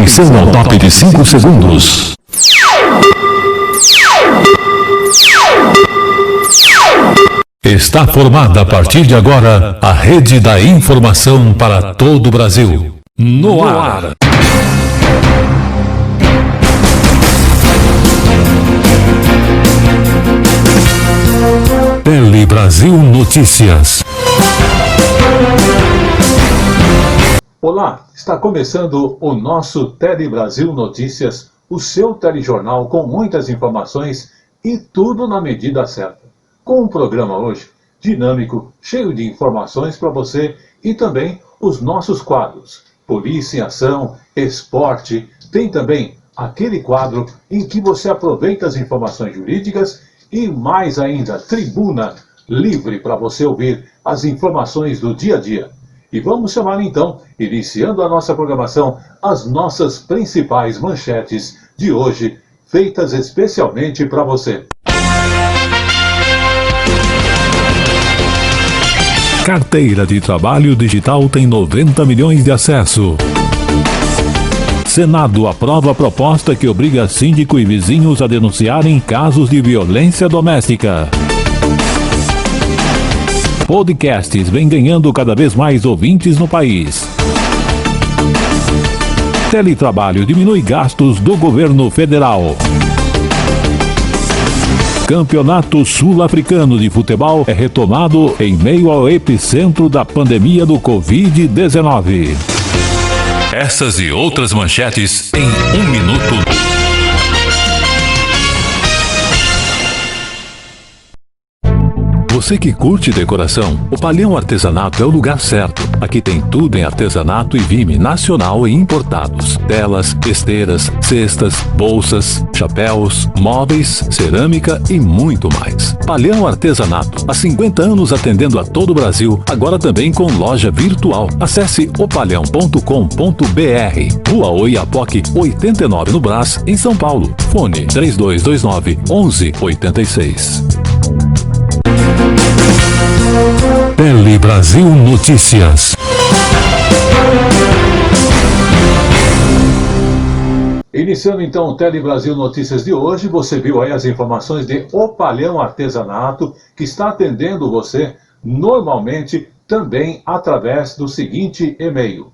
Atenção ao top de 5 segundos. Está formada a partir de agora a rede da informação para todo o Brasil. No ar. Tele Brasil Notícias. Olá, está começando o nosso Tele Brasil Notícias, o seu telejornal com muitas informações e tudo na medida certa. Com um programa hoje dinâmico, cheio de informações para você e também os nossos quadros. Polícia em Ação, Esporte, tem também aquele quadro em que você aproveita as informações jurídicas e mais ainda, Tribuna Livre para você ouvir as informações do dia a dia. E vamos chamar então, iniciando a nossa programação, as nossas principais manchetes de hoje, feitas especialmente para você. Carteira de Trabalho Digital tem 90 milhões de acesso. Senado aprova a proposta que obriga síndico e vizinhos a denunciarem casos de violência doméstica. Podcasts vêm ganhando cada vez mais ouvintes no país. Teletrabalho diminui gastos do governo federal. Campeonato Sul-Africano de Futebol é retomado em meio ao epicentro da pandemia do Covid-19. Essas e outras manchetes em 1 minuto. Você que curte decoração, o Palhão Artesanato é o lugar certo. Aqui tem tudo em artesanato e vime nacional e importados. Telas, esteiras, cestas, bolsas, chapéus, móveis, cerâmica e muito mais. Palhão Artesanato, há 50 anos atendendo a todo o Brasil, agora também com loja virtual. Acesse opalhão.com.br. Rua Oiapoque, 89 no Brás, em São Paulo. Fone 3229-1186. Tele Brasil Notícias. Iniciando então o Tele Brasil Notícias de hoje, você viu aí as informações de O Palhão Artesanato, que está atendendo você normalmente também através do seguinte e-mail: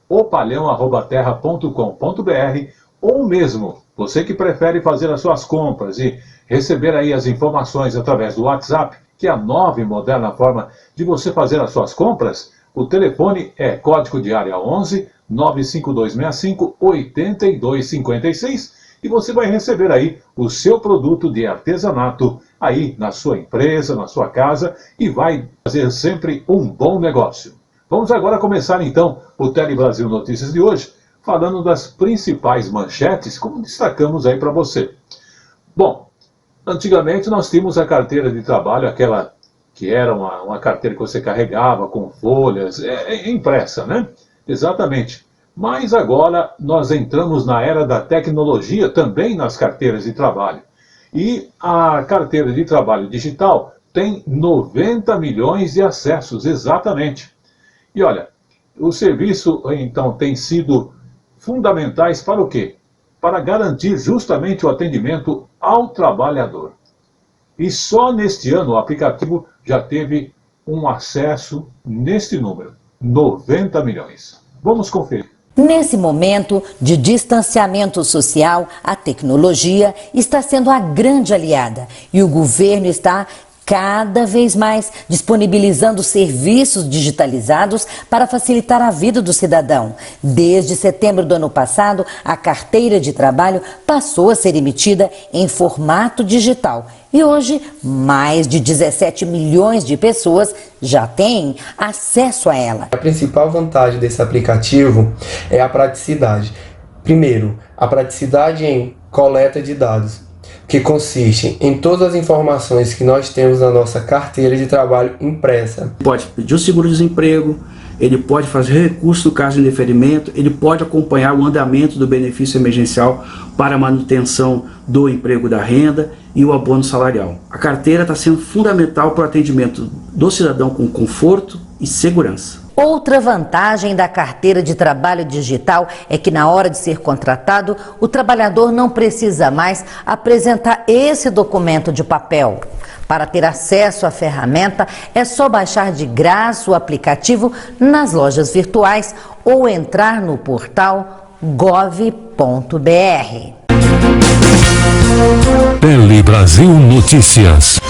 opalhão@terra.com.br, ou mesmo você que prefere fazer as suas compras e receber aí as informações através do WhatsApp, que é a nova e moderna forma de você fazer as suas compras. O telefone é código de área 11 95265 8256 e você vai receber aí o seu produto de artesanato aí na sua empresa, na sua casa, e vai fazer sempre um bom negócio. Vamos agora começar então o Tele Brasil Notícias de hoje, falando das principais manchetes, como destacamos aí para você. Bom, antigamente nós tínhamos a carteira de trabalho, aquela que era uma carteira que você carregava com folhas, impressa, né? Exatamente. Mas agora nós entramos na era da tecnologia também nas carteiras de trabalho. E a carteira de trabalho digital tem 90 milhões de acessos, exatamente. E olha, o serviço então tem sido fundamentais para o quê? Para garantir justamente o atendimento ao trabalhador. E só neste ano o aplicativo já teve um acesso neste número, 90 milhões. Vamos conferir. Nesse momento de distanciamento social, a tecnologia está sendo a grande aliada e o governo está cada vez mais disponibilizando serviços digitalizados para facilitar a vida do cidadão. Desde setembro do ano passado, a carteira de trabalho passou a ser emitida em formato digital. E hoje, mais de 17 milhões de pessoas já têm acesso a ela. A principal vantagem desse aplicativo é a praticidade. Primeiro, a praticidade em coleta de dados, que consiste em todas as informações que nós temos na nossa carteira de trabalho impressa. Pode pedir o seguro-desemprego, ele pode fazer recurso no caso de indeferimento, ele pode acompanhar o andamento do benefício emergencial para a manutenção do emprego da renda e o abono salarial. A carteira está sendo fundamental para o atendimento do cidadão com conforto e segurança. Outra vantagem da carteira de trabalho digital é que na hora de ser contratado, o trabalhador não precisa mais apresentar esse documento de papel. Para ter acesso à ferramenta, é só baixar de graça o aplicativo nas lojas virtuais ou entrar no portal gov.br. Tele Brasil Notícias.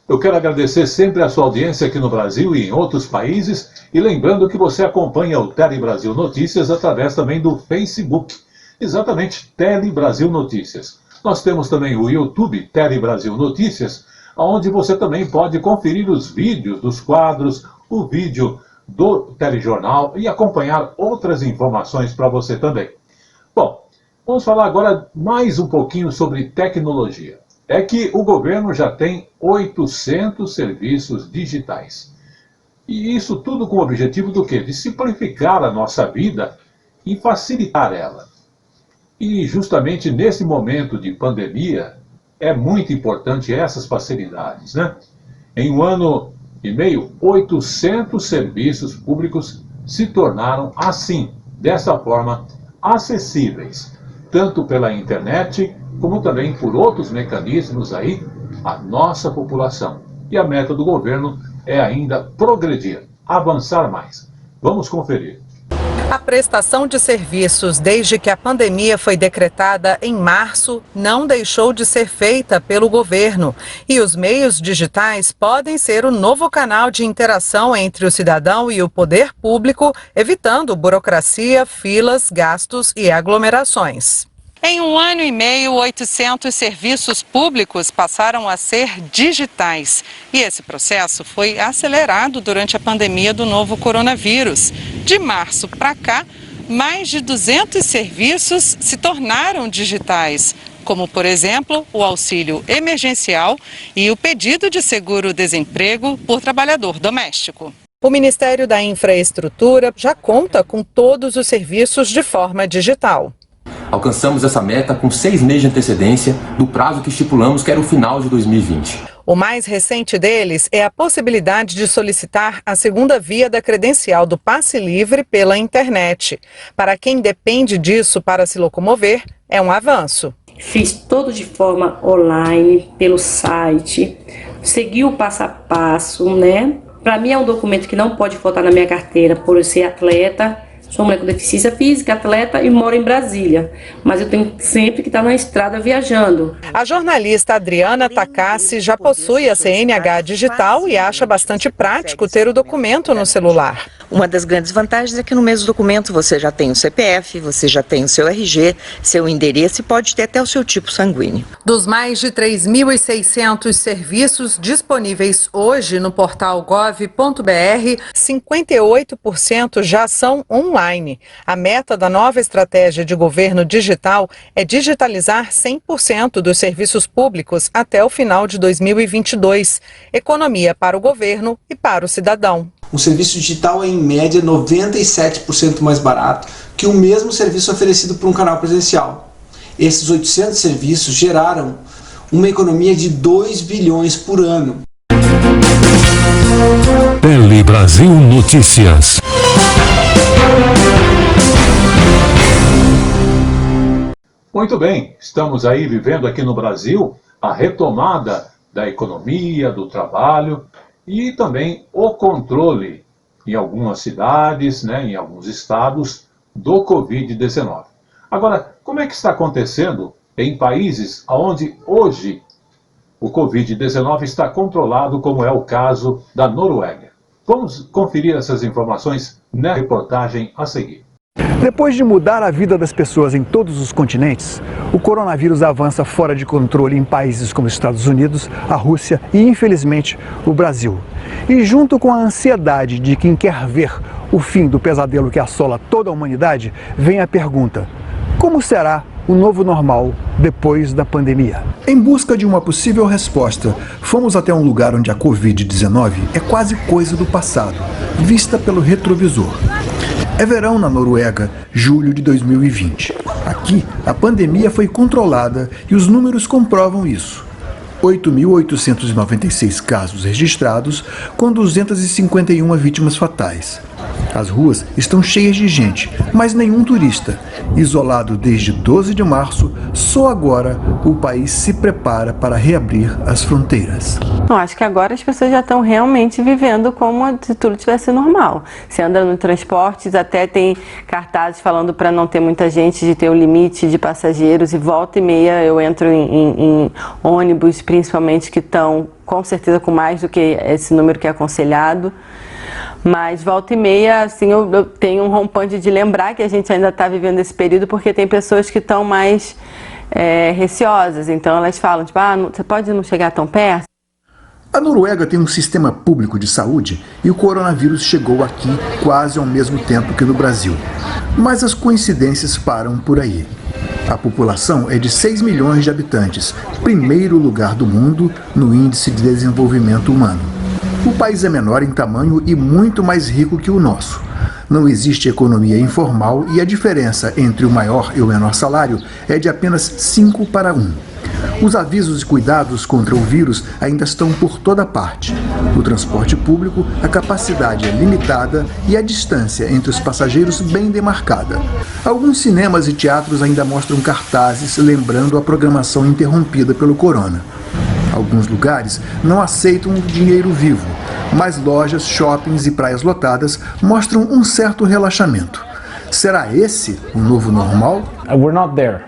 Eu quero agradecer sempre a sua audiência aqui no Brasil e em outros países, e lembrando que você acompanha o Tele Brasil Notícias através também do Facebook. Exatamente, Tele Brasil Notícias. Nós temos também o YouTube Tele Brasil Notícias, onde você também pode conferir os vídeos dos quadros, o vídeo do telejornal e acompanhar outras informações para você também. Bom, vamos falar agora mais um pouquinho sobre tecnologia. É que o governo já tem 800 serviços digitais. E isso tudo com o objetivo do quê? De simplificar a nossa vida e facilitar ela. E justamente nesse momento de pandemia, é muito importante essas facilidades, né? Em um ano e meio, 800 serviços públicos se tornaram assim, dessa forma, acessíveis, tanto pela internet, como também por outros mecanismos aí, a nossa população. E a meta do governo é ainda progredir, avançar mais. Vamos conferir. A prestação de serviços desde que a pandemia foi decretada em março não deixou de ser feita pelo governo. E os meios digitais podem ser o novo canal de interação entre o cidadão e o poder público, evitando burocracia, filas, gastos e aglomerações. Em um ano e meio, 800 serviços públicos passaram a ser digitais. E esse processo foi acelerado durante a pandemia do novo coronavírus. De março para cá, mais de 200 serviços se tornaram digitais, como, por exemplo, o auxílio emergencial e o pedido de seguro-desemprego por trabalhador doméstico. O Ministério da Infraestrutura já conta com todos os serviços de forma digital. Alcançamos essa meta com 6 meses de antecedência do prazo que estipulamos, que era o final de 2020. O mais recente deles é a possibilidade de solicitar a segunda via da credencial do passe livre pela internet. Para quem depende disso para se locomover, é um avanço. Fiz tudo de forma online, pelo site, segui o passo a passo, né? Para mim é um documento que não pode faltar na minha carteira por eu ser atleta. Sou mulher com deficiência física, atleta e moro em Brasília, mas eu tenho sempre que estar na estrada viajando. A jornalista Adriana Takassi já possui a CNH digital e acha bastante prático ter o documento no celular. Uma das grandes vantagens é que no mesmo documento você já tem o CPF, você já tem o seu RG, seu endereço e pode ter até o seu tipo sanguíneo. Dos mais de 3.600 serviços disponíveis hoje no portal gov.br, 58% já são online. A meta da nova estratégia de governo digital é digitalizar 100% dos serviços públicos até o final de 2022. Economia para o governo e para o cidadão. Um serviço digital é, em média, 97% mais barato que o mesmo serviço oferecido por um canal presencial. Esses 800 serviços geraram uma economia de 2 bilhões por ano. Tele Brasil Notícias. Muito bem, estamos aí vivendo aqui no Brasil a retomada da economia, do trabalho e também o controle em algumas cidades, em alguns estados, do Covid-19. Agora, como é que está acontecendo em países onde hoje o Covid-19 está controlado, como é o caso da Noruega? Vamos conferir essas informações na reportagem a seguir. Depois de mudar a vida das pessoas em todos os continentes, o coronavírus avança fora de controle em países como os Estados Unidos, a Rússia e, infelizmente, o Brasil. E junto com a ansiedade de quem quer ver o fim do pesadelo que assola toda a humanidade, vem a pergunta: como será o novo normal depois da pandemia? Em busca de uma possível resposta, fomos até um lugar onde a Covid-19 é quase coisa do passado, vista pelo retrovisor. É verão na Noruega, julho de 2020. Aqui, a pandemia foi controlada e os números comprovam isso. 8.896 casos registrados, com 251 vítimas fatais. As ruas estão cheias de gente, mas nenhum turista. Isolado desde 12 de março, só agora o país se prepara para reabrir as fronteiras. Eu acho que agora as pessoas já estão realmente vivendo como se tudo tivesse normal. Você anda no transportes, até tem cartazes falando para não ter muita gente, de ter um limite de passageiros, e volta e meia eu entro em ônibus, principalmente que estão com certeza com mais do que esse número que é aconselhado. Mas volta e meia, assim, eu tenho um rompante de lembrar que a gente ainda está vivendo esse período, porque tem pessoas que estão mais receosas. Então elas falam, tipo, você pode não chegar tão perto? A Noruega tem um sistema público de saúde e o coronavírus chegou aqui quase ao mesmo tempo que no Brasil. Mas as coincidências param por aí. A população é de 6 milhões de habitantes, primeiro lugar do mundo no Índice de Desenvolvimento Humano. O país é menor em tamanho e muito mais rico que o nosso. Não existe economia informal e a diferença entre o maior e o menor salário é de apenas 5 para 1. Os avisos e cuidados contra o vírus ainda estão por toda parte. No transporte público, a capacidade é limitada e a distância entre os passageiros bem demarcada. Alguns cinemas e teatros ainda mostram cartazes lembrando a programação interrompida pelo corona. Alguns lugares não aceitam o dinheiro vivo, mas lojas, shoppings e praias lotadas mostram um certo relaxamento. Será esse o novo normal? We're not there.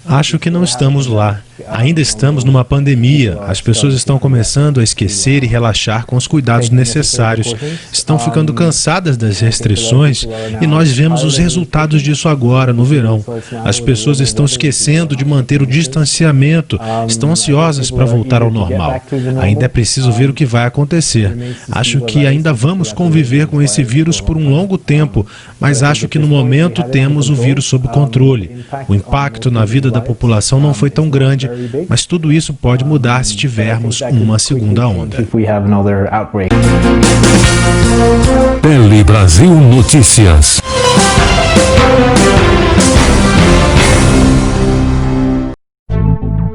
Acho que não estamos lá. Ainda estamos numa pandemia. As pessoas estão começando a esquecer e relaxar com os cuidados necessários. Estão ficando cansadas das restrições e nós vemos os resultados disso agora, no verão. As pessoas estão esquecendo de manter o distanciamento, estão ansiosas para voltar ao normal. Ainda é preciso ver o que vai acontecer. Acho que ainda vamos conviver com esse vírus por um longo tempo, mas acho que no momento temos o vírus sob controle. O impacto na vida da população não foi tão grande, mas tudo isso pode mudar se tivermos uma segunda onda. Tele Brasil Notícias.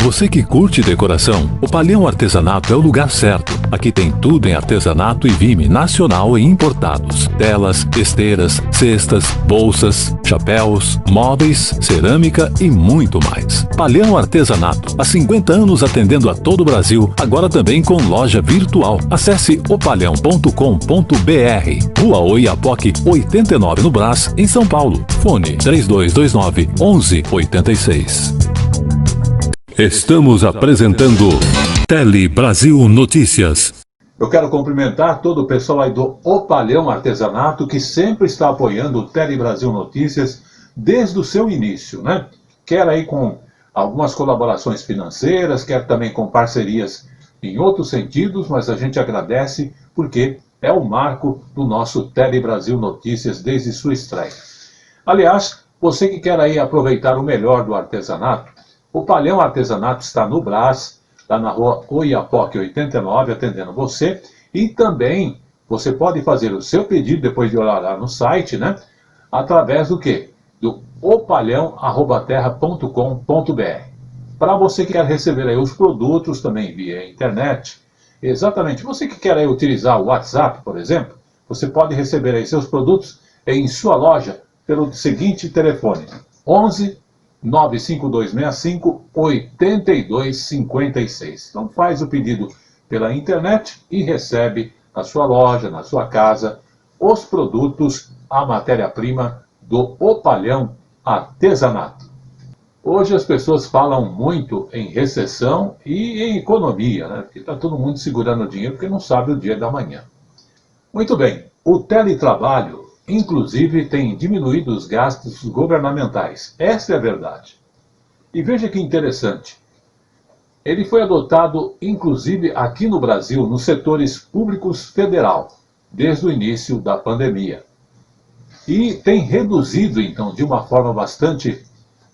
Você que curte decoração, o Palhão Artesanato é o lugar certo. Aqui tem tudo em artesanato e vime nacional e importados. Telas, esteiras, cestas, bolsas, chapéus, móveis, cerâmica e muito mais. Palhão Artesanato, há 50 anos atendendo a todo o Brasil, agora também com loja virtual. Acesse opalhão.com.br. Rua Oiapoque, 89 no Brás, em São Paulo. Fone 3229-1186. Estamos apresentando Tele Brasil Notícias. Eu quero cumprimentar todo o pessoal aí do Opalhão Artesanato, que sempre está apoiando o Tele Brasil Notícias desde o seu início, né? Quer aí com algumas colaborações financeiras, quer também com parcerias em outros sentidos, mas a gente agradece porque é o marco do nosso Tele Brasil Notícias desde sua estreia. Aliás, você que quer aí aproveitar o melhor do artesanato, o Palhão Artesanato está no Brás, lá na rua Oiapoque 89, atendendo você. E também você pode fazer o seu pedido, depois de olhar lá no site, né? Através do quê? Do opalhão@terra.com.br. Para você que quer receber aí os produtos também via internet, exatamente, você que quer aí utilizar o WhatsApp, por exemplo, você pode receber aí seus produtos em sua loja pelo seguinte telefone: 11 95265-8256. Então faz o pedido pela internet e recebe na sua loja, na sua casa, os produtos, a matéria-prima do Opalhão Artesanato. Hoje as pessoas falam muito em recessão e em economia, né? Porque está todo mundo segurando o dinheiro porque não sabe o dia da manhã. Muito bem, o teletrabalho inclusive tem diminuído os gastos governamentais. Essa é a verdade. E veja que interessante. Ele foi adotado, inclusive, aqui no Brasil, nos setores públicos federal, desde o início da pandemia. E tem reduzido, então, de uma forma bastante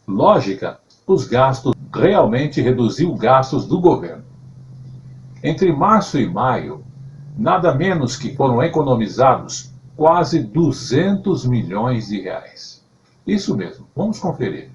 lógica, os gastos, realmente reduziu gastos do governo. Entre março e maio, nada menos que foram economizados quase 200 milhões de reais. Isso mesmo, vamos conferir.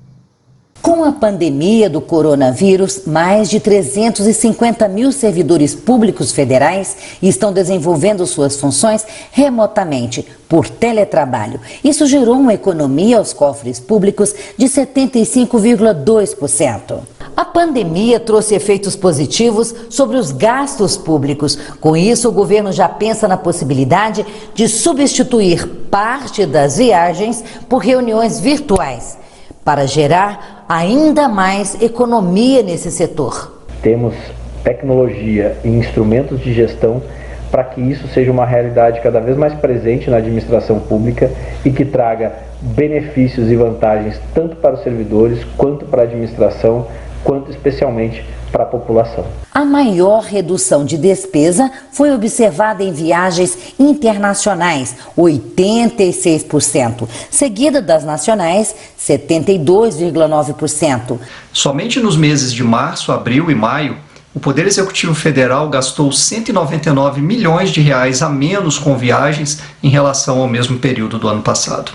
Com a pandemia do coronavírus, mais de 350 mil servidores públicos federais estão desenvolvendo suas funções remotamente, por teletrabalho. Isso gerou uma economia aos cofres públicos de 75,2%. A pandemia trouxe efeitos positivos sobre os gastos públicos. Com isso, o governo já pensa na possibilidade de substituir parte das viagens por reuniões virtuais, para gerar ainda mais economia nesse setor. Temos tecnologia e instrumentos de gestão para que isso seja uma realidade cada vez mais presente na administração pública e que traga benefícios e vantagens tanto para os servidores, quanto para a administração, quanto especialmente para a população. A maior redução de despesa foi observada em viagens internacionais, 86%, seguida das nacionais, 72,9%. Somente nos meses de março, abril e maio, o Poder Executivo Federal gastou 199 milhões de reais a menos com viagens em relação ao mesmo período do ano passado.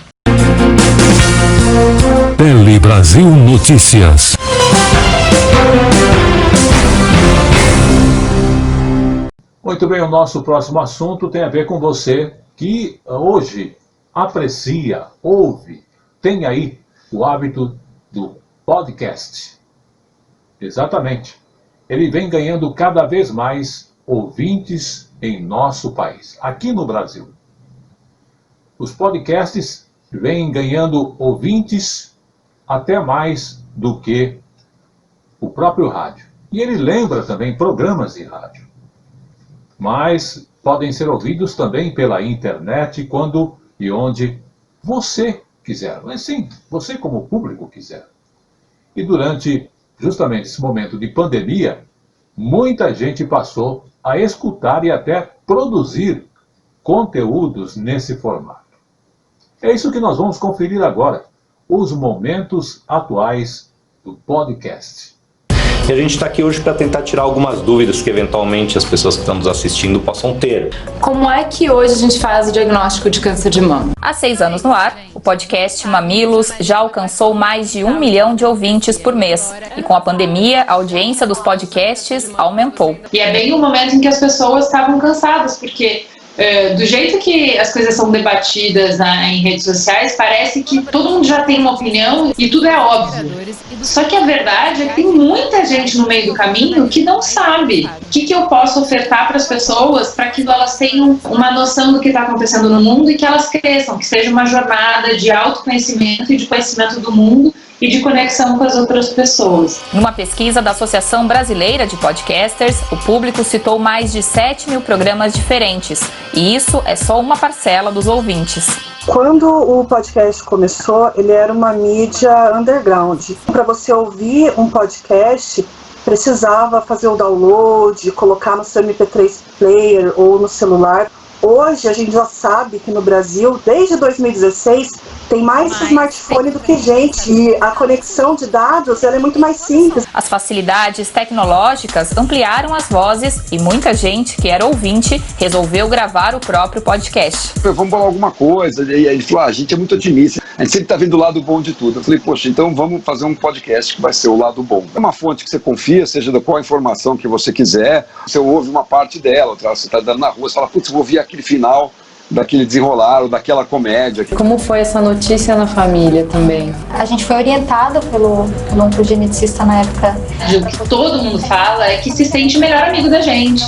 Tele Brasil Notícias. Muito bem, o nosso próximo assunto tem a ver com você que hoje aprecia, ouve, tem aí o hábito do podcast. Exatamente. Ele vem ganhando cada vez mais ouvintes em nosso país, aqui no Brasil. Os podcasts vêm ganhando ouvintes até mais do que o próprio rádio. E ele lembra também programas de rádio. Mas podem ser ouvidos também pela internet quando e onde você quiser. Mas sim, você como público quiser. E durante justamente esse momento de pandemia, muita gente passou a escutar e até produzir conteúdos nesse formato. É isso que nós vamos conferir agora, os momentos atuais do podcast. E a gente está aqui hoje para tentar tirar algumas dúvidas que eventualmente as pessoas que estão nos assistindo possam ter. Como é que hoje a gente faz o diagnóstico de câncer de mama? Há 6 anos no ar, o podcast Mamilos já alcançou mais de 1 milhão de ouvintes por mês. E com a pandemia, a audiência dos podcasts aumentou. E é bem o momento em que as pessoas estavam cansadas, porque do jeito que as coisas são debatidas em redes sociais, parece que todo mundo já tem uma opinião e tudo é óbvio. Só que a verdade é que tem muita gente no meio do caminho que não sabe o que eu posso ofertar para as pessoas para que elas tenham uma noção do que está acontecendo no mundo e que elas cresçam, que seja uma jornada de autoconhecimento e de conhecimento do mundo e de conexão com as outras pessoas. Numa pesquisa da Associação Brasileira de Podcasters, o público citou mais de 7 mil programas diferentes. E isso é só uma parcela dos ouvintes. Quando o podcast começou, ele era uma mídia underground. Para você ouvir um podcast, precisava fazer o download, colocar no seu MP3 player ou no celular. Hoje a gente já sabe que no Brasil, desde 2016, tem mais smartphone do que gente e a conexão de dados ela é muito mais simples. As facilidades tecnológicas ampliaram as vozes e muita gente que era ouvinte resolveu gravar o próprio podcast. Vamos falar alguma coisa, e aí ele falou, a gente é muito otimista, a gente sempre está vendo o lado bom de tudo. Eu falei, poxa, então vamos fazer um podcast que vai ser o lado bom. É uma fonte que você confia, seja da qual informação que você quiser, você ouve uma parte dela, outra você está dando na rua, você fala, putz, vou ouvir aquele final daquele desenrolar ou daquela comédia. Como foi essa notícia na família também? A gente foi orientada pelo oncogeneticista na época. O que todo mundo fala é que se sente melhor amigo da gente.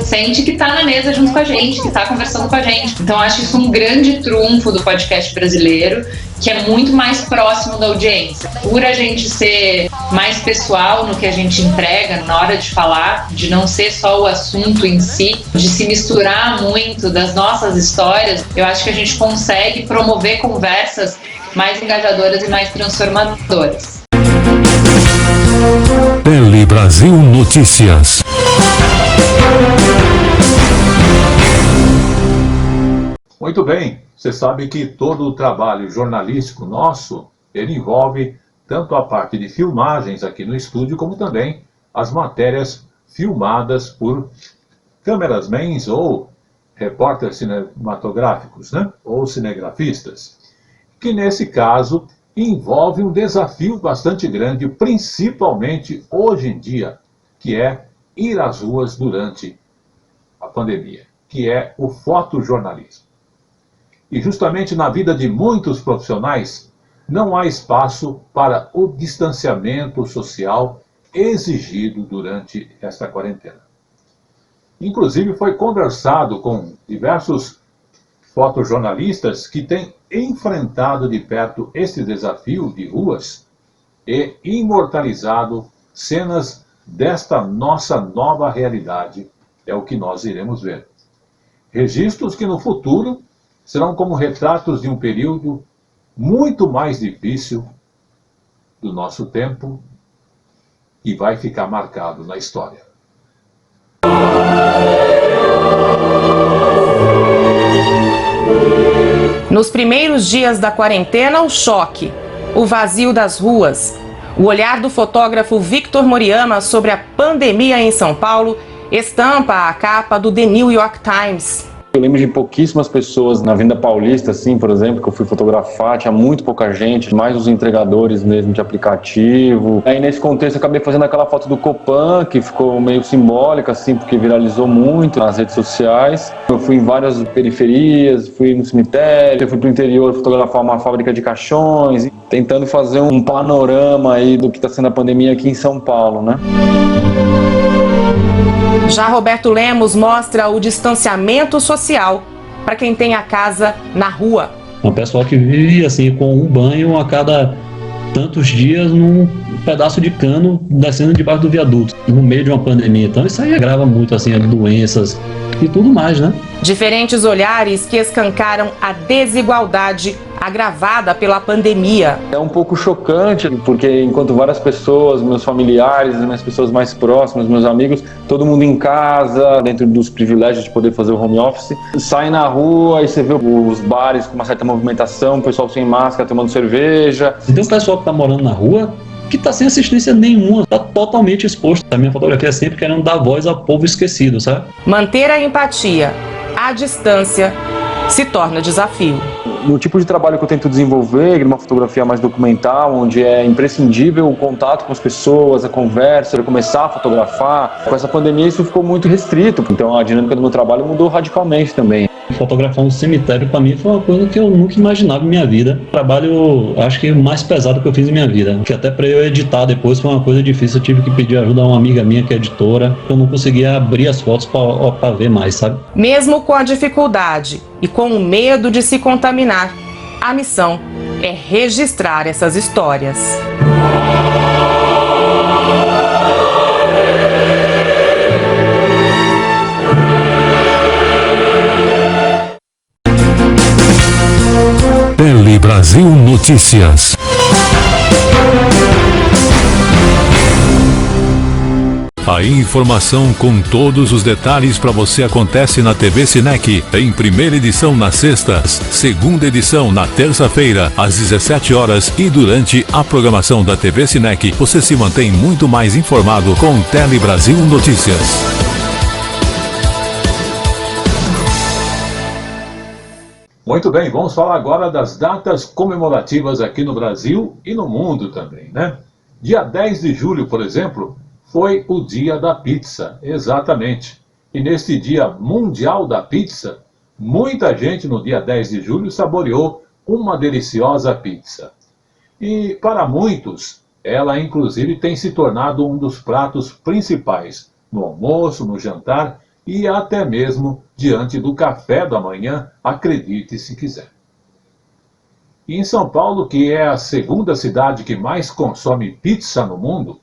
Sente que tá na mesa junto com a gente, que tá conversando com a gente. Então acho isso um grande trunfo do podcast brasileiro, que é muito mais próximo da audiência. Por a gente ser mais pessoal no que a gente entrega na hora de falar, de não ser só o assunto em si, de se misturar muito das nossas histórias, eu acho que a gente consegue promover conversas mais engajadoras e mais transformadoras. Tele Brasil Notícias. Muito bem, você sabe que todo o trabalho jornalístico nosso, ele envolve tanto a parte de filmagens aqui no estúdio, como também as matérias filmadas por câmerasmans ou repórteres cinematográficos, né? Ou cinegrafistas, que nesse caso envolve um desafio bastante grande, principalmente hoje em dia, que é ir às ruas durante a pandemia, que é o fotojornalismo. E justamente na vida de muitos profissionais, não há espaço para o distanciamento social exigido durante esta quarentena. Inclusive, foi conversado com diversos fotojornalistas que têm enfrentado de perto esse desafio de ruas e imortalizado cenas desta nossa nova realidade. É o que nós iremos ver. Registros que no futuro serão como retratos de um período muito mais difícil do nosso tempo e vai ficar marcado na história. Nos primeiros dias da quarentena, o choque, o vazio das ruas, o olhar do fotógrafo Victor Moriyama sobre a pandemia em São Paulo estampa a capa do The New York Times. Eu lembro de pouquíssimas pessoas na Avenida Paulista, assim, por exemplo, que eu fui fotografar, tinha muito pouca gente, mais os entregadores mesmo de aplicativo. Aí nesse contexto eu acabei fazendo aquela foto do Copan, que ficou meio simbólica, assim, porque viralizou muito nas redes sociais. Eu fui em várias periferias, fui no cemitério, eu fui pro interior fotografar uma fábrica de caixões, tentando fazer um panorama aí do que está sendo a pandemia aqui em São Paulo, né? Já Roberto Lemos mostra o distanciamento social para quem tem a casa na rua. Um pessoal que vive assim com um banho a cada tantos dias num pedaço de cano descendo debaixo do viaduto, no meio de uma pandemia. Então isso aí agrava muito assim as doenças e tudo mais, né? Diferentes olhares que escancaram a desigualdade agravada pela pandemia. É um pouco chocante, porque enquanto várias pessoas, meus familiares, minhas pessoas mais próximas, meus amigos, todo mundo em casa, dentro dos privilégios de poder fazer o home office, sai na rua e você vê os bares com uma certa movimentação, o pessoal sem máscara tomando cerveja. E tem um pessoal que tá morando na rua que está sem assistência nenhuma, está totalmente exposto. A minha fotografia é sempre querendo dar voz ao povo esquecido, sabe? Manter a empatia à distância se torna desafio. No tipo de trabalho que eu tento desenvolver, uma fotografia mais documental, onde é imprescindível o contato com as pessoas, a conversa, começar a fotografar, com essa pandemia isso ficou muito restrito, então a dinâmica do meu trabalho mudou radicalmente também. Fotografar um cemitério para mim foi uma coisa que eu nunca imaginava em minha vida. Trabalho, acho que mais pesado que eu fiz em minha vida, que até para eu editar depois foi uma coisa difícil, eu tive que pedir ajuda a uma amiga minha que é editora, eu não conseguia abrir as fotos para ver mais, sabe? Mesmo com a dificuldade e com o medo de se contaminar, a missão é registrar essas histórias. Tele Brasil Notícias. A informação com todos os detalhes para você acontece na TV Cinec. Em primeira edição nas sextas, segunda edição na terça-feira, às 17 horas e durante a programação da TV Cinec, você se mantém muito mais informado com Tele Brasil Notícias. Muito bem, vamos falar agora das datas comemorativas aqui no Brasil e no mundo também, né? Dia 10 de julho, por exemplo, foi o dia da pizza, exatamente. E neste dia mundial da pizza, muita gente no dia 10 de julho saboreou uma deliciosa pizza. E para muitos, ela inclusive tem se tornado um dos pratos principais no almoço, no jantar e até mesmo diante do café da manhã, acredite se quiser. E em São Paulo, que é a segunda cidade que mais consome pizza no mundo,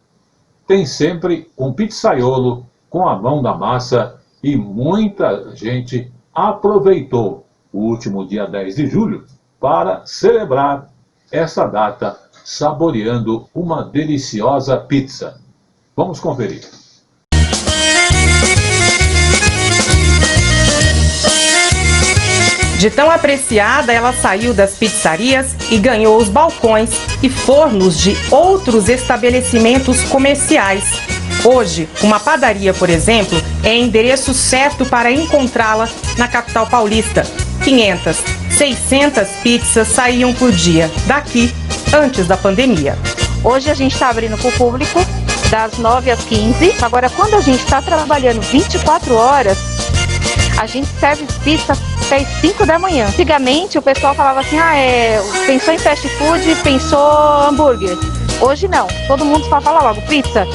tem sempre um pizzaiolo com a mão na massa e muita gente aproveitou o último dia 10 de julho para celebrar essa data saboreando uma deliciosa pizza. Vamos conferir. De tão apreciada, ela saiu das pizzarias e ganhou os balcões e fornos de outros estabelecimentos comerciais. Hoje, uma padaria, por exemplo, é endereço certo para encontrá-la na capital paulista. 500, 600 pizzas saíam por dia. Daqui, antes da pandemia. Hoje a gente está abrindo para o público das 9 às 15. Agora, quando a gente está trabalhando 24 horas, a gente serve pizza até as 5 da manhã. Antigamente o pessoal falava assim, pensou em fast food, pensou hambúrguer. Hoje não, todo mundo só fala logo, pizza.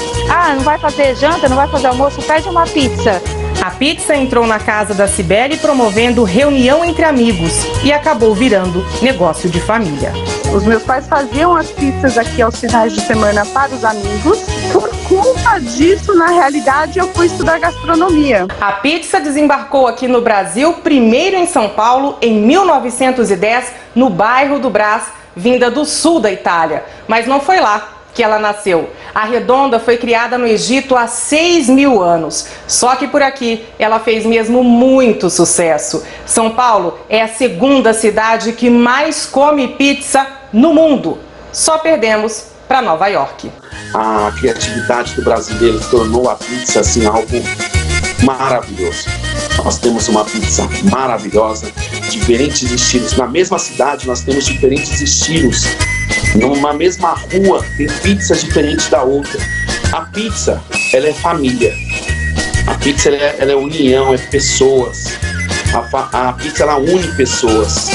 Não vai fazer janta, não vai fazer almoço, pede uma pizza. A pizza entrou na casa da Cibele promovendo reunião entre amigos e acabou virando negócio de família. Os meus pais faziam as pizzas aqui aos finais de semana para os amigos. Por conta disso, na realidade, eu fui estudar gastronomia. A pizza desembarcou aqui no Brasil, primeiro em São Paulo, em 1910, no bairro do Brás, vinda do sul da Itália. Mas não foi lá que ela nasceu. A redonda foi criada no Egito há 6.000 anos. Só que por aqui ela fez mesmo muito sucesso. São Paulo é a segunda cidade que mais come pizza no mundo. Só perdemos para Nova York. A criatividade do brasileiro tornou a pizza assim algo maravilhoso. Nós temos uma pizza maravilhosa, diferentes estilos. Na mesma cidade nós temos diferentes estilos. Numa mesma rua tem pizzas diferentes da outra. A pizza, ela é família. A pizza, ela é união, é pessoas. A pizza, ela une pessoas.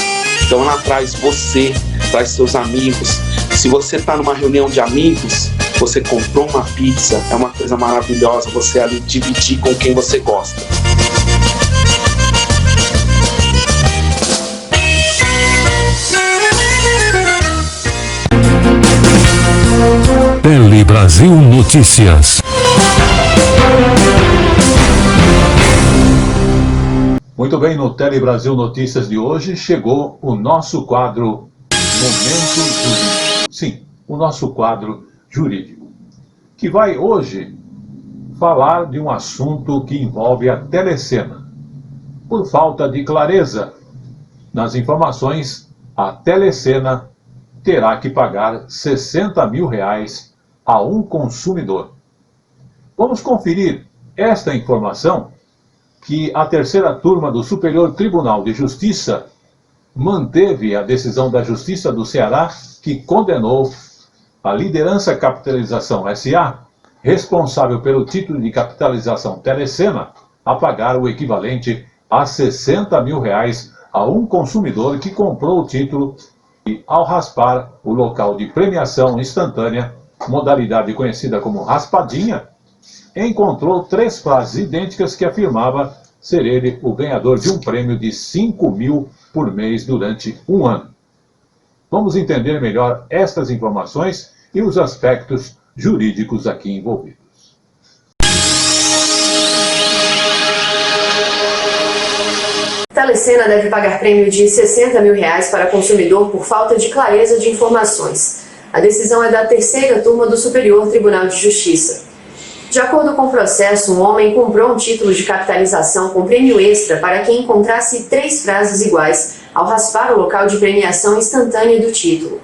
Então ela traz você, traz seus amigos. Se você está numa reunião de amigos, você comprou uma pizza, é uma coisa maravilhosa você ali dividir com quem você gosta. Tele Brasil Notícias. Muito bem, no Tele Brasil Notícias de hoje chegou o nosso quadro Momento Jurídico. Sim, o nosso quadro jurídico, que vai hoje falar de um assunto que envolve a Telecena. Por falta de clareza nas informações, a Telecena terá que pagar R$60 mil a um consumidor. Vamos conferir esta informação que a terceira turma do Superior Tribunal de Justiça manteve a decisão da Justiça do Ceará que condenou a Liderança Capitalização S.A., responsável pelo título de capitalização Telecena, a pagar o equivalente a R$60 mil a um consumidor que comprou o título e, ao raspar o local de premiação instantânea, modalidade conhecida como raspadinha, encontrou 3 frases idênticas que afirmava ser ele o ganhador de um prêmio de R$5 mil por mês durante um ano. Vamos entender melhor estas informações e os aspectos jurídicos aqui envolvidos. Telecena deve pagar prêmio de R$60 mil para consumidor por falta de clareza de informações. A decisão é da terceira turma do Superior Tribunal de Justiça. De acordo com o processo, um homem comprou um título de capitalização com prêmio extra para quem encontrasse 3 frases iguais ao raspar o local de premiação instantânea do título.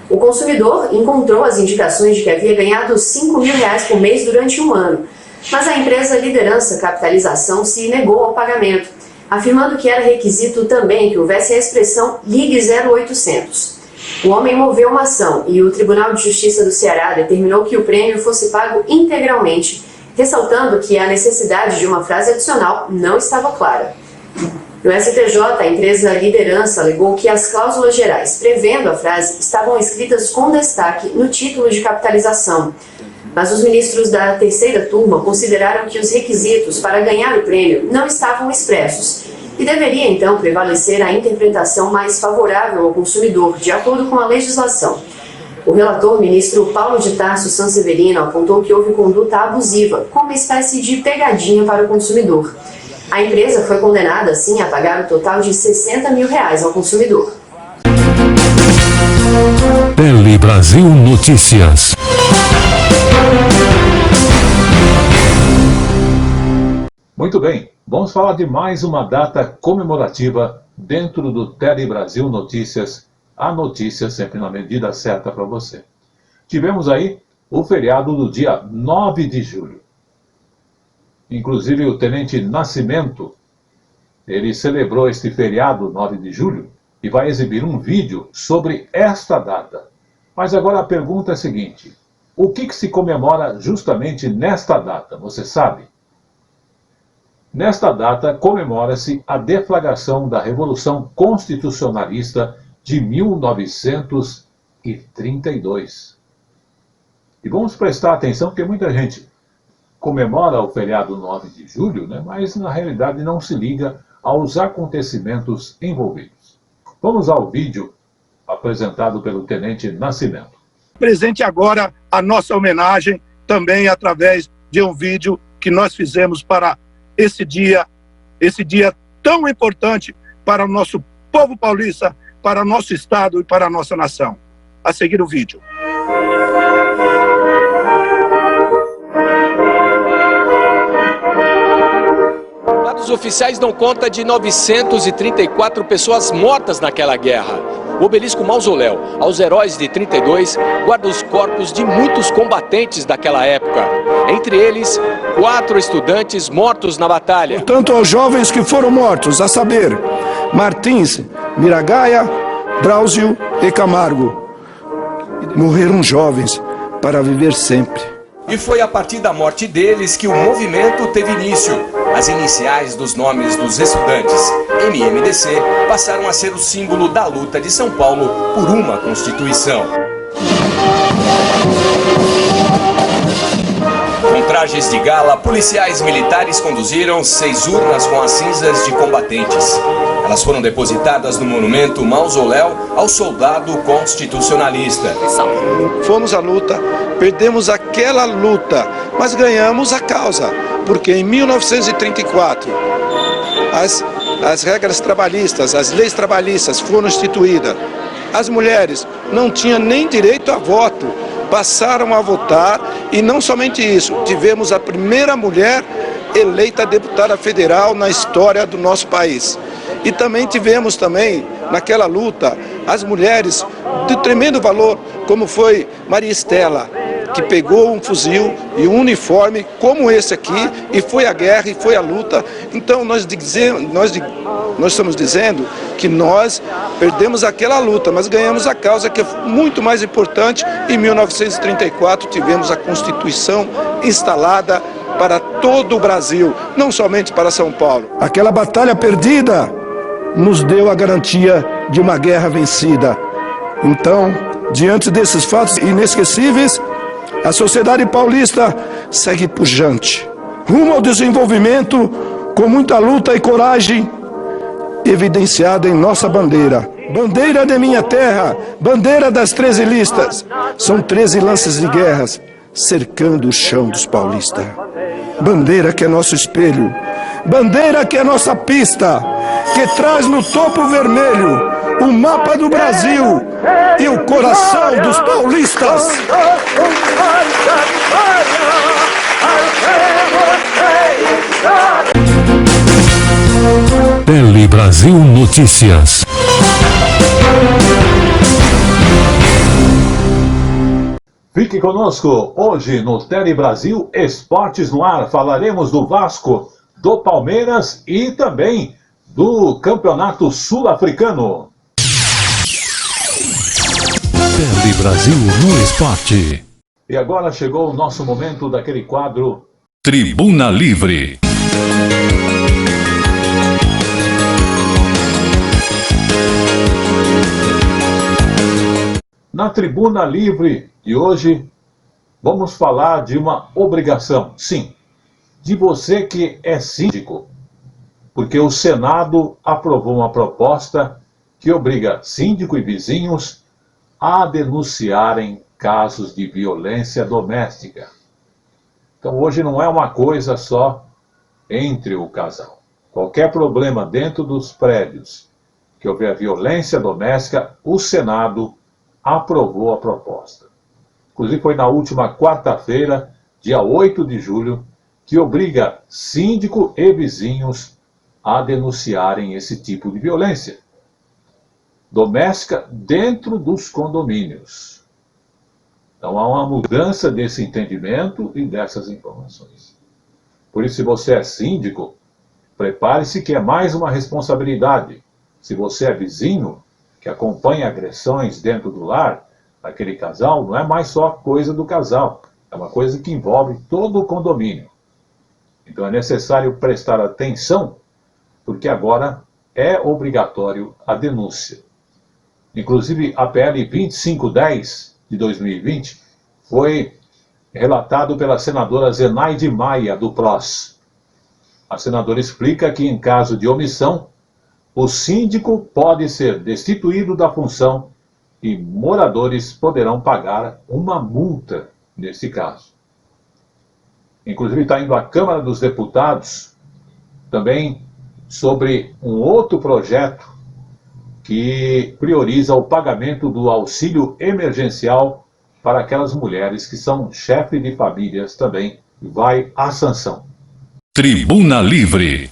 O consumidor encontrou as indicações de que havia ganhado R$5 mil por mês durante um ano, mas a empresa Liderança Capitalização se negou ao pagamento, afirmando que era requisito também que houvesse a expressão Ligue 0800. O homem moveu uma ação e o Tribunal de Justiça do Ceará determinou que o prêmio fosse pago integralmente, ressaltando que a necessidade de uma frase adicional não estava clara. No STJ, a empresa Liderança alegou que as cláusulas gerais prevendo a frase estavam escritas com destaque no título de capitalização, mas os ministros da terceira turma consideraram que os requisitos para ganhar o prêmio não estavam expressos e deveria então prevalecer a interpretação mais favorável ao consumidor, de acordo com a legislação. O relator, ministro Paulo de Tarso Sanseverino, apontou que houve conduta abusiva, como uma espécie de pegadinha para o consumidor. A empresa foi condenada, assim, a pagar o total de R$60 mil ao consumidor. Tele Brasil Notícias. Muito bem, vamos falar de mais uma data comemorativa dentro do Tele Brasil Notícias. A notícia sempre na medida certa para você. Tivemos aí o feriado do dia 9 de julho. Inclusive o Tenente Nascimento, ele celebrou este feriado 9 de julho e vai exibir um vídeo sobre esta data. Mas agora a pergunta é a seguinte: o que se comemora justamente nesta data, você sabe? Nesta data comemora-se a deflagração da Revolução Constitucionalista de 1932. E vamos prestar atenção, porque muita gente comemora o feriado 9 de julho, né, mas na realidade não se liga aos acontecimentos envolvidos. Vamos ao vídeo apresentado pelo Tenente Nascimento. Presente agora a nossa homenagem, também através de um vídeo que nós fizemos para esse dia tão importante para o nosso povo paulista, para o nosso estado e para a nossa nação. A seguir o vídeo. Dados oficiais dão conta de 934 pessoas mortas naquela guerra. O obelisco Mausoléu aos heróis de 32 guarda os corpos de muitos combatentes daquela época. Entre eles, 4 estudantes mortos na batalha. Portanto, aos jovens que foram mortos, a saber, Martins, Miragaia, Drauzio e Camargo, morreram jovens para viver sempre. E foi a partir da morte deles que o movimento teve início. As iniciais dos nomes dos estudantes, MMDC, passaram a ser o símbolo da luta de São Paulo por uma Constituição. Com trajes de gala, policiais militares conduziram 6 urnas com as cinzas de combatentes. Elas foram depositadas no monumento Mausoléu ao soldado constitucionalista. Fomos à luta, perdemos aquela luta, mas ganhamos a causa, porque em 1934 as regras trabalhistas, as leis trabalhistas foram instituídas. As mulheres não tinham nem direito a voto, passaram a votar, e não somente isso, tivemos a primeira mulher eleita deputada federal na história do nosso país. E também tivemos naquela luta, as mulheres de tremendo valor, como foi Maria Estela, que pegou um fuzil e um uniforme como esse aqui, e foi à guerra e foi à luta. Então nós estamos dizendo que nós perdemos aquela luta, mas ganhamos a causa, que é muito mais importante. Em 1934 tivemos a Constituição instalada para todo o Brasil, não somente para São Paulo. Aquela batalha perdida nos deu a garantia de uma guerra vencida. Então, diante desses fatos inesquecíveis, a sociedade paulista segue pujante, rumo ao desenvolvimento, com muita luta e coragem, evidenciada em nossa bandeira. Bandeira de minha terra, bandeira das 13 listas. São 13 lanças de guerras cercando o chão dos paulistas. Bandeira que é nosso espelho, bandeira que é nossa pista, que traz no topo vermelho o mapa do Brasil e o coração dos paulistas. Tele Brasil Notícias. Fique conosco. Hoje no Tele Brasil Esportes no Ar falaremos do Vasco, do Palmeiras e também do Campeonato Sul-Africano. Tele Brasil no Esporte. E agora chegou o nosso momento daquele quadro Tribuna Livre. Na Tribuna Livre de hoje, vamos falar de uma obrigação, sim, de você que é síndico, porque o Senado aprovou uma proposta que obriga síndico e vizinhos a denunciarem casos de violência doméstica. Então hoje não é uma coisa só entre o casal. Qualquer problema dentro dos prédios que houver violência doméstica, o Senado aprovou a proposta. Inclusive foi na última quarta-feira, dia 8 de julho, que obriga síndico e vizinhos a denunciarem esse tipo de violência doméstica dentro dos condomínios. Então há uma mudança desse entendimento e dessas informações. Por isso, se você é síndico, prepare-se que é mais uma responsabilidade. Se você é vizinho, que acompanha agressões dentro do lar, naquele casal, não é mais só coisa do casal, é uma coisa que envolve todo o condomínio. Então é necessário prestar atenção, porque agora é obrigatório a denúncia. Inclusive, a PL 2510 de 2020 foi relatado pela senadora Zenaide Maia, do PROS. A senadora explica que, em caso de omissão, o síndico pode ser destituído da função e moradores poderão pagar uma multa nesse caso. Inclusive, está indo à Câmara dos Deputados também sobre um outro projeto que prioriza o pagamento do auxílio emergencial para aquelas mulheres que são chefes de famílias também. Vai à sanção. Tribuna Livre.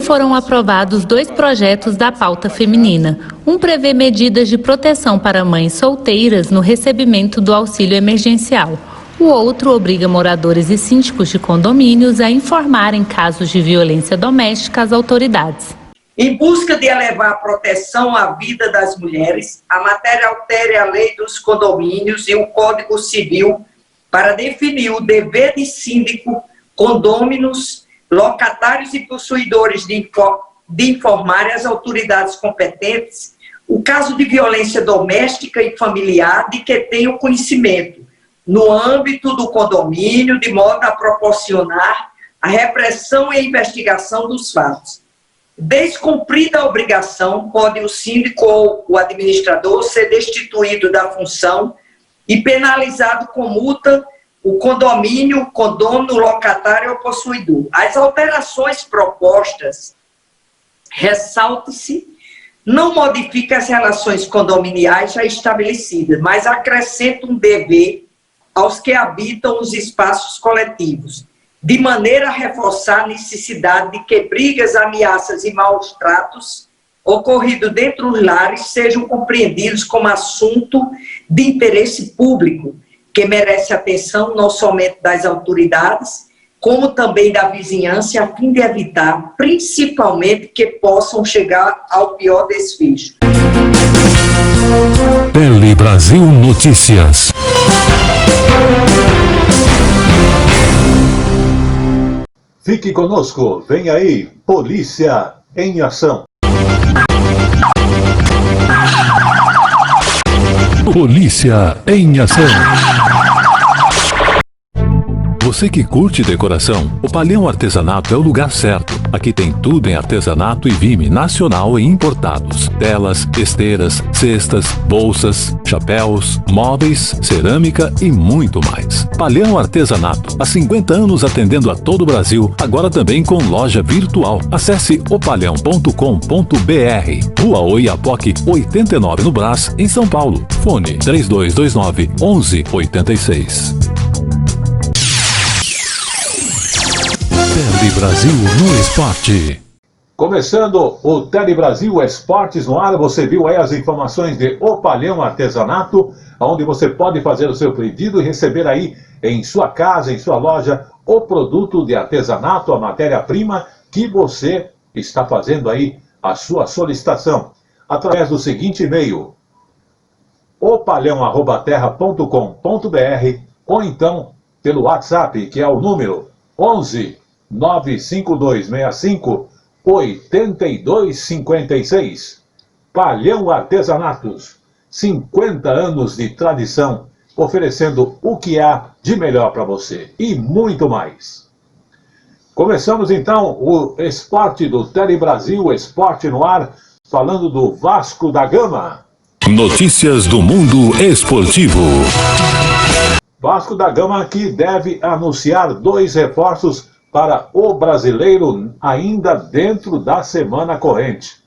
Foram aprovados 2 projetos da pauta feminina. Um prevê medidas de proteção para mães solteiras no recebimento do auxílio emergencial. O outro obriga moradores e síndicos de condomínios a informarem casos de violência doméstica às autoridades. Em busca de elevar a proteção à vida das mulheres, a matéria altera a lei dos condomínios e o Código Civil para definir o dever de síndico, condôminos, locatários e possuidores de informarem às autoridades competentes o caso de violência doméstica e familiar de que tenham conhecimento no âmbito do condomínio, de modo a proporcionar a repressão e a investigação dos fatos. Descumprida a obrigação, pode o síndico ou o administrador ser destituído da função e penalizado com multa o condomínio, o condômino, o locatário ou o possuidor. As alterações propostas, ressalte-se, não modificam as relações condominiais já estabelecidas, mas acrescentam um dever aos que habitam os espaços coletivos, de maneira a reforçar a necessidade de que brigas, ameaças e maus tratos ocorridos dentro dos lares sejam compreendidos como assunto de interesse público, que merece atenção não somente das autoridades, como também da vizinhança, a fim de evitar, principalmente, que possam chegar ao pior desfecho. Tele Brasil Notícias. Fique conosco, vem aí, Polícia em Ação. Polícia em Ação. Você que curte decoração, o Palhão Artesanato é o lugar certo. Aqui tem tudo em artesanato e vime nacional e importados. Telas, esteiras, cestas, bolsas, chapéus, móveis, cerâmica e muito mais. Palhão Artesanato, há 50 anos atendendo a todo o Brasil, agora também com loja virtual. Acesse opalhão.com.br. Rua Oiapoque 89 no Brás, em São Paulo. Fone 3229-1186. Tele Brasil no Esporte. Começando o Tele Brasil Esportes no ar, você viu aí as informações de O Palhão Artesanato, onde você pode fazer o seu pedido e receber aí em sua casa, em sua loja, o produto de artesanato, a matéria-prima que você está fazendo aí a sua solicitação. Através do seguinte e-mail, opalhão@terra.com.br, ou então pelo WhatsApp, que é o número 11 95265 8256. Palhão Artesanatos, 50 anos de tradição, oferecendo o que há de melhor para você e muito mais. Começamos então o esporte do Tele Brasil Esporte no ar, falando do Vasco da Gama. Notícias do mundo esportivo. Vasco da Gama que deve anunciar 2 reforços para o brasileiro ainda dentro da semana corrente.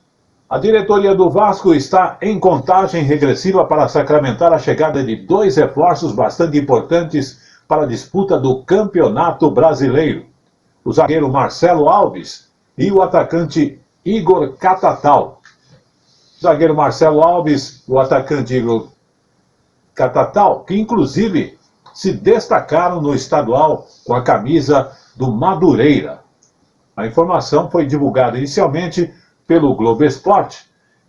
A diretoria do Vasco está em contagem regressiva para sacramentar a chegada de 2 reforços bastante importantes para a disputa do Campeonato Brasileiro. O zagueiro Marcelo Alves e o atacante Igor Catatal. O zagueiro Marcelo Alves, o atacante Igor Catatal, que inclusive se destacaram no estadual com a camisa do Madureira. A informação foi divulgada inicialmente pelo Globo Esporte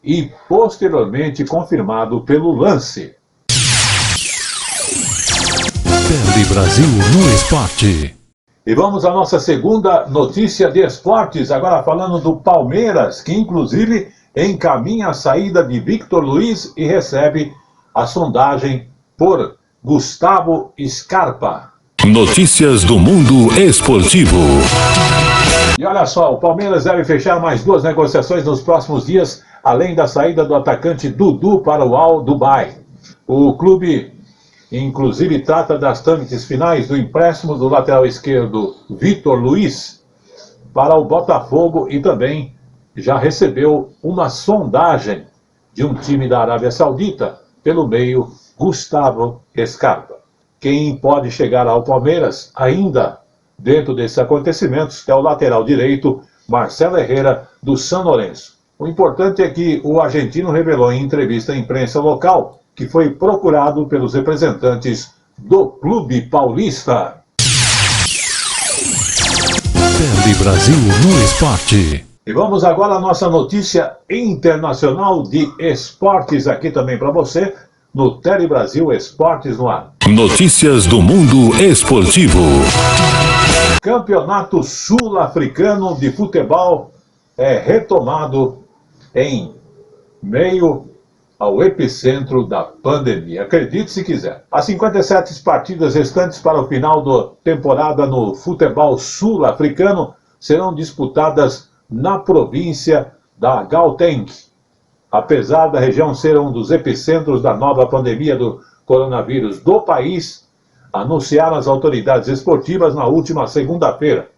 e posteriormente confirmado pelo Lance. Tele Brasil no Esporte. E vamos à nossa segunda notícia de esportes, agora falando do Palmeiras, que inclusive encaminha a saída de Victor Luiz e recebe a sondagem por Gustavo Scarpa. Notícias do mundo esportivo. E olha só, o Palmeiras deve fechar mais 2 negociações nos próximos dias, além da saída do atacante Dudu para o Al Dubai. O clube, inclusive, trata das trâmites finais do empréstimo do lateral esquerdo Victor Luiz para o Botafogo e também já recebeu uma sondagem de um time da Arábia Saudita pelo meio Gustavo Scarpa. Quem pode chegar ao Palmeiras ainda dentro desses acontecimentos é o lateral direito Marcelo Herrera do São Lourenço. O importante é que o argentino revelou em entrevista à imprensa local que foi procurado pelos representantes do Clube Paulista. Tele Brasil no Esporte. E vamos agora à nossa notícia internacional de esportes aqui também para você, no Tele Brasil Esportes no Ar. Notícias do mundo esportivo. Campeonato Sul-Africano de Futebol é retomado em meio ao epicentro da pandemia. Acredite se quiser. As 57 partidas restantes para o final da temporada no futebol sul-africano serão disputadas na província da Gauteng. Apesar da região ser um dos epicentros da nova pandemia do coronavírus do país, anunciaram as autoridades esportivas na última segunda-feira.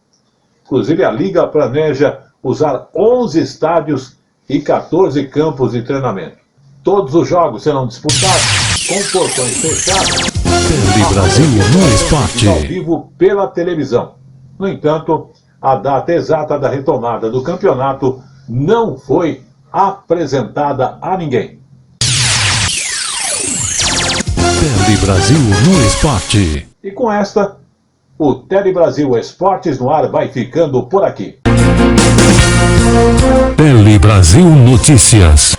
Inclusive, a Liga planeja usar 11 estádios e 14 campos de treinamento. Todos os jogos serão disputados com portões fechados. Tele Brasil no Esporte. Ao vivo pela televisão. No entanto, a data exata da retomada do campeonato não foi apresentada a ninguém. Tele Brasil no Esporte. E com esta, o Tele Brasil Esportes no Ar vai ficando por aqui. Tele Brasil Notícias.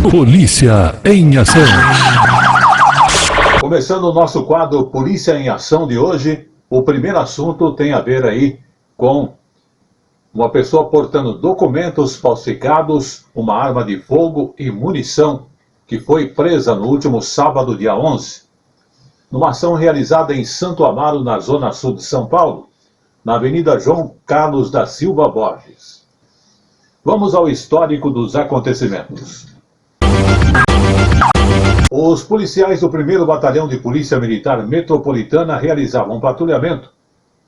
Polícia em Ação. Começando o nosso quadro Polícia em Ação de hoje, o primeiro assunto tem a ver aí com uma pessoa portando documentos falsificados, uma arma de fogo e munição que foi presa no último sábado, dia 11, numa ação realizada em Santo Amaro, na zona sul de São Paulo, na Avenida João Carlos da Silva Borges. Vamos ao histórico dos acontecimentos. Os policiais do 1º Batalhão de Polícia Militar Metropolitana realizavam um patrulhamento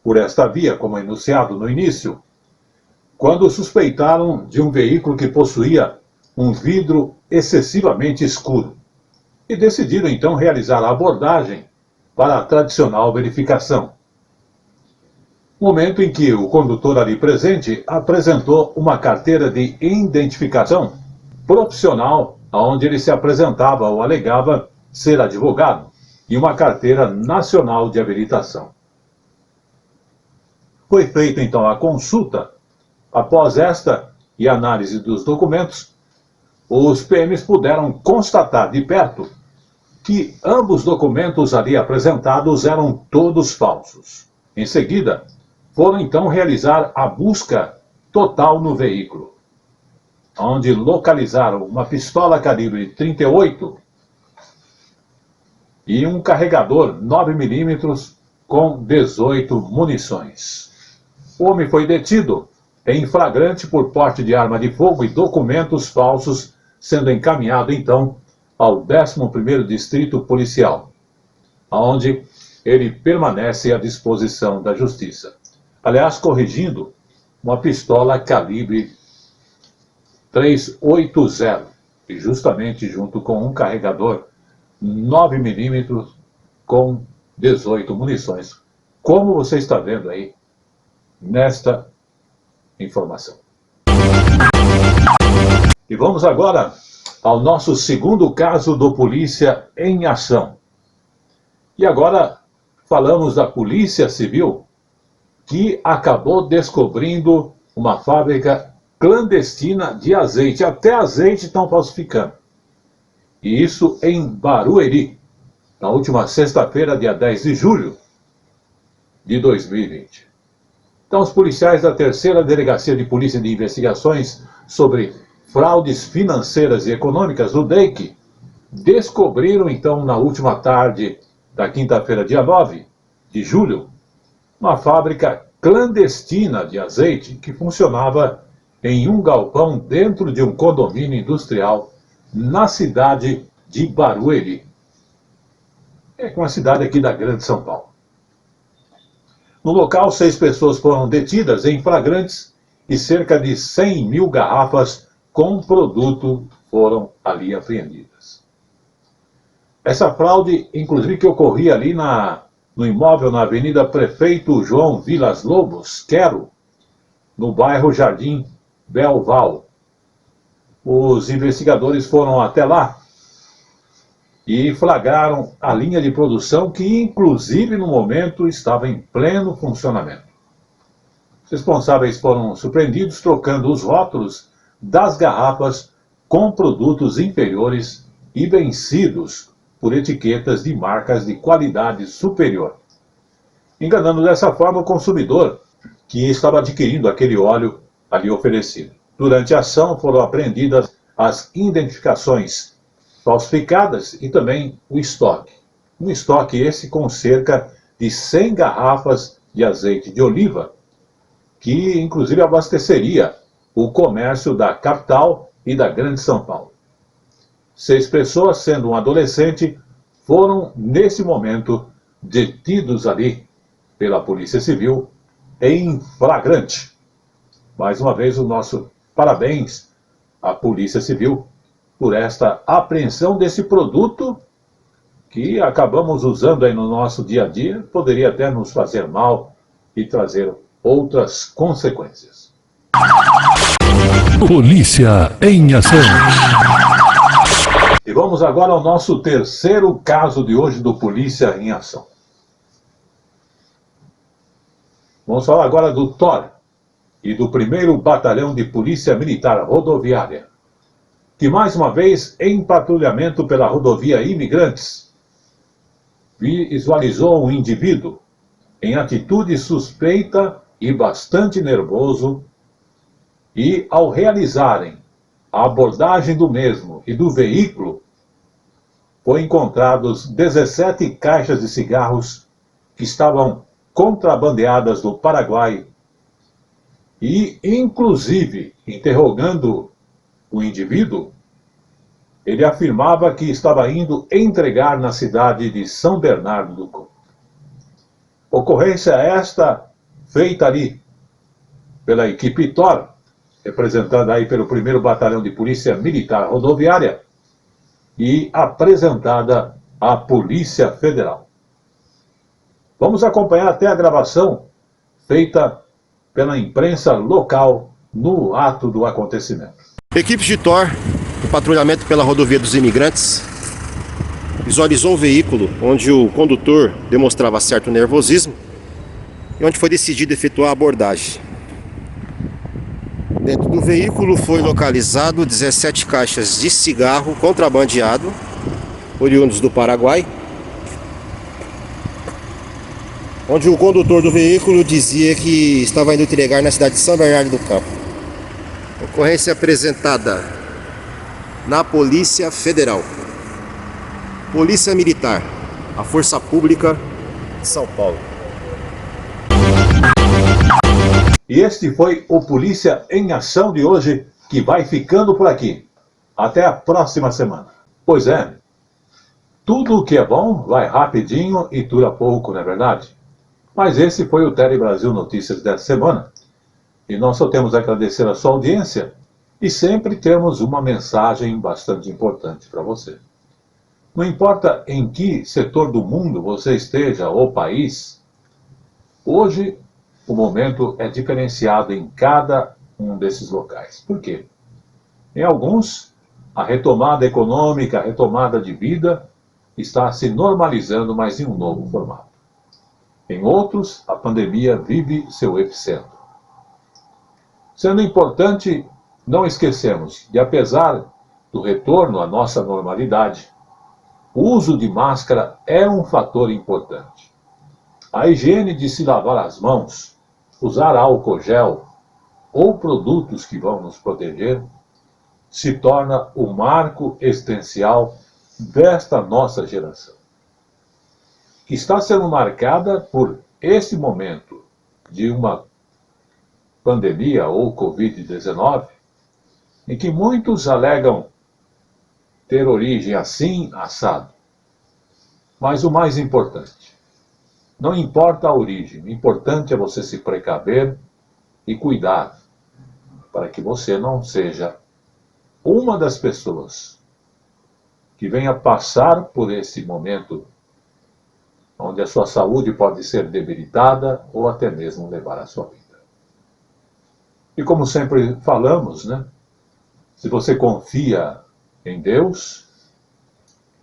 por esta via, como enunciado no início, quando suspeitaram de um veículo que possuía um vidro excessivamente escuro e decidiram então realizar a abordagem para a tradicional verificação. Momento em que o condutor ali presente apresentou uma carteira de identificação profissional, onde ele se apresentava ou alegava ser advogado, e uma carteira nacional de habilitação. Foi feita então a consulta. Após esta e análise dos documentos, os PMs puderam constatar de perto que ambos documentos ali apresentados eram todos falsos. Em seguida, foram então realizar a busca total no veículo, onde localizaram uma pistola calibre 38 e um carregador 9mm com 18 munições. O homem foi detido em flagrante por porte de arma de fogo e documentos falsos, sendo encaminhado então ao 11º Distrito Policial, onde ele permanece à disposição da Justiça. Aliás, corrigindo, uma pistola calibre 380, e justamente junto com um carregador 9mm com 18 munições, como você está vendo aí nesta informação. E vamos agora ao nosso segundo caso do Polícia em Ação. E agora falamos da Polícia Civil, que acabou descobrindo uma fábrica clandestina de azeite. Até azeite estão falsificando. E isso em Barueri, na última sexta-feira, dia 10 de julho de 2020. Então, os policiais da 3ª Delegacia de Polícia de Investigações sobre Fraudes Financeiras e Econômicas, o DEIC, descobriram, então, na última tarde da quinta-feira, dia 9 de julho, uma fábrica clandestina de azeite que funcionava em um galpão dentro de um condomínio industrial na cidade de Barueri. É uma cidade aqui da Grande São Paulo. No local, 6 pessoas foram detidas em flagrantes e cerca de 100 mil garrafas com produto foram ali apreendidas. Essa fraude, inclusive, que ocorria ali no imóvel na Avenida Prefeito João Vilas Lobos, Quero, no bairro Jardim Belval. Os investigadores foram até lá e flagraram a linha de produção que, inclusive, no momento, estava em pleno funcionamento. Os responsáveis foram surpreendidos trocando os rótulos das garrafas com produtos inferiores e vencidos por etiquetas de marcas de qualidade superior, enganando dessa forma o consumidor que estava adquirindo aquele óleo ali oferecido. Durante a ação foram apreendidas as identificações falsificadas e também o estoque. Um estoque esse com cerca de 100 garrafas de azeite de oliva, que inclusive abasteceria o comércio da capital e da Grande São Paulo. 6 pessoas, sendo um adolescente, foram, nesse momento, detidos ali pela Polícia Civil em flagrante. Mais uma vez, o nosso parabéns à Polícia Civil por esta apreensão desse produto que acabamos usando aí no nosso dia a dia, poderia até nos fazer mal e trazer outras consequências. Polícia em Ação. E vamos agora ao nosso terceiro caso de hoje do Polícia em Ação. Vamos falar agora do TOR e do 1º Batalhão de Polícia Militar Rodoviária, que mais uma vez, em patrulhamento pela rodovia Imigrantes, visualizou um indivíduo em atitude suspeita e bastante nervoso, e ao realizarem a abordagem do mesmo e do veículo, foram encontrados 17 caixas de cigarros que estavam contrabandeadas do Paraguai e, inclusive, interrogando o indivíduo, ele afirmava que estava indo entregar na cidade de São Bernardo do Campo. Ocorrência esta feita ali pela equipe TOR, representada aí pelo 1º Batalhão de Polícia Militar Rodoviária, e apresentada à Polícia Federal. Vamos acompanhar até a gravação feita pela imprensa local no ato do acontecimento. Equipes de TOR, o patrulhamento pela rodovia dos Imigrantes, visualizou um veículo onde o condutor demonstrava certo nervosismo e onde foi decidido efetuar a abordagem. Dentro do veículo foi localizado 17 caixas de cigarro contrabandeado, oriundos do Paraguai, onde o condutor do veículo dizia que estava indo entregar na cidade de São Bernardo do Campo. Ocorrência apresentada na Polícia Federal. Polícia Militar, a Força Pública de São Paulo. E este foi o Polícia em Ação de hoje, que vai ficando por aqui. Até a próxima semana. Pois é, tudo o que é bom vai rapidinho e dura pouco, não é verdade? Mas esse foi o Tele Brasil Notícias dessa semana. E nós só temos a agradecer a sua audiência e sempre temos uma mensagem bastante importante para você. Não importa em que setor do mundo você esteja ou país, hoje o momento é diferenciado em cada um desses locais. Por quê? Em alguns, A retomada econômica, a retomada de vida está se normalizando, mas em um novo formato. Em outros, a pandemia vive seu epicentro. Sendo importante não esquecermos que, apesar do retorno à nossa normalidade, o uso de máscara é um fator importante. A higiene de se lavar as mãos, usar álcool gel ou produtos que vão nos proteger, se torna o marco existencial desta nossa geração, que está sendo marcada por esse momento de uma pandemia ou Covid-19, em que muitos alegam ter origem assim, assado. Mas o mais importante, não importa a origem, o importante é você se precaver e cuidar, para que você não seja uma das pessoas que venha passar por esse momento onde a sua saúde pode ser debilitada ou até mesmo levar a sua vida. E como sempre falamos, né? Se você confia em Deus,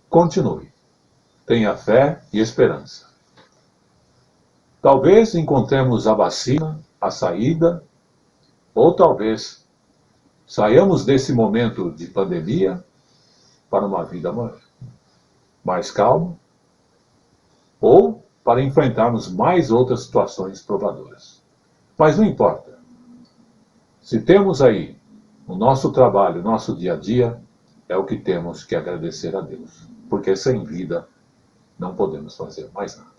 continue. Tenha fé e esperança. Talvez encontremos a vacina, a saída, ou talvez saiamos desse momento de pandemia para uma vida mais calma, ou para enfrentarmos mais outras situações provadoras. Mas não importa. Se temos aí o nosso trabalho, o nosso dia a dia, é o que temos que agradecer a Deus. Porque sem vida não podemos fazer mais nada.